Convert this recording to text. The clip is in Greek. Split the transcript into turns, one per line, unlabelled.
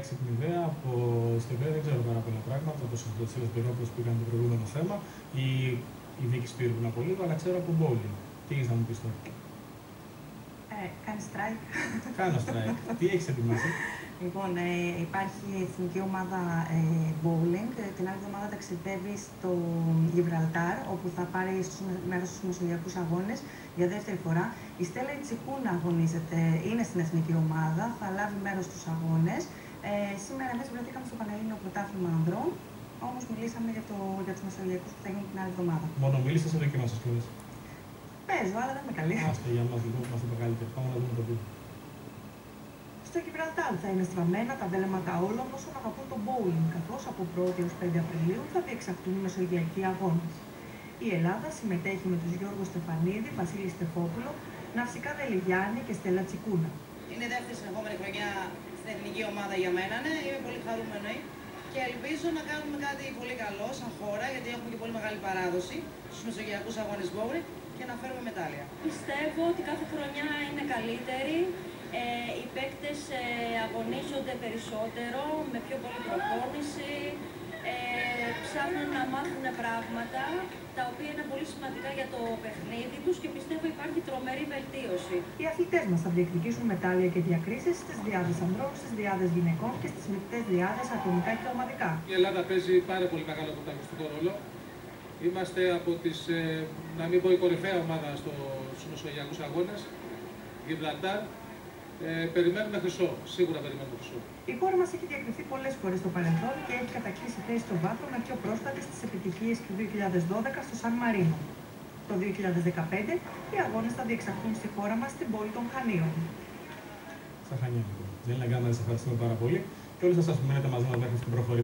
Έξυπνη ιδέα από στην ιδέα δεν ξέρω πάρα πολλά πράγματα, όπως ο Σίλας Πυρόπουλος που έκανε το προηγούμενο θέμα, ή η Βίκη Σπύρου πριν από λίγο, αλλά ξέρω από bowling. Τι έχεις να μου πεις τώρα?
Κάνει strike.
Κάνω strike. Τι έχεις ετοιμάσει?
Λοιπόν, υπάρχει η εθνική ομάδα bowling. Την άλλη εβδομάδα ταξιδεύει στο Γιβραλτάρ, όπου θα πάρει μέρος στους μεσογειακούς αγώνες για δεύτερη φορά. Η Στέλλα Τσικούνα αγωνίζεται, είναι στην εθνική ομάδα, θα λάβει μέρος στους αγώνες. Σήμερα εμείς βρεθήκαμε στο Πανελλήνιο Πρωτάθλημα Ανδρών, όμως μιλήσαμε για τους μεσογειακούς που θα γίνουν την άλλη εβδομάδα.
Μόνο μίλησες ή δοκιμάσες κιόλας?
Παίζω, αλλά δεν είμαι καλή.
Άστε για μας λοιπόν που είμαστε το καλύτερο. Πάμε να δούμε το βίντεο.
Στο Γιβραλτάρ θα είναι στραμμένα τα βέλεματα όλων όσων αγαπούν το bowling, καθώς από 1η έως 5 Απριλίου θα διεξαχθούν οι μεσογειακοί αγώνες. Η Ελλάδα συμμετέχει με τους Γιώργο Στεφανίδη, Βασίλη Στεφόπουλο, Ναυσικά Δελιγιάννη και Στέλλα Τσικούνα.
Είναι δεύτερη συνεχόμενη χρονιά στην εθνική ομάδα για μένα, ναι. Είμαι πολύ χαρούμενη και ελπίζω να κάνουμε κάτι πολύ καλό σαν χώρα, γιατί έχουμε και πολύ μεγάλη παράδοση στους μεσογειακούς αγώνες bowling και να φέρουμε μετάλλια.
Πιστεύω ότι κάθε χρονιά είναι καλύτερη. Οι παίκτες αγωνίζονται περισσότερο, με πιο πολλή προπόνηση, ψάχνουν να μάθουν πράγματα, τα οποία είναι πολύ σημαντικά για το παιχνίδι τους και πιστεύω υπάρχει τρομερή βελτίωση.
Οι αθλητές μας θα διεκδικήσουν μετάλλια και διακρίσεις στις διάδες ανδρών, στις διάδες γυναικών και στις μεικτές διάδες ατομικά και ομαδικά.
Η Ελλάδα παίζει πάρα πολύ μεγάλο πρωταγωνιστικό ρόλο. Είμαστε από τις, να μην πω η κορυφαία ομάδα στους μεσογειακούς αγώνες, Γιβραλτάρ. Περιμένουμε χρυσό, σίγουρα περιμένουμε χρυσό.
Η χώρα μας έχει διακριθεί πολλές φορές στο παρελθόν και έχει κατακτήσει θέση στο βάθρο με πιο πρόσφατες τις επιτυχίες του 2012 στο Σαν Μαρίνο. Το 2015 οι αγώνες θα διεξαχθούν στη χώρα μας στην πόλη των Χανίων.
Στα Χανιά λοιπόν. Δεν είναι να σας ευχαριστούμε πάρα πολύ και όλους σας που μένετε μαζί μας μέχρι στην προφορή.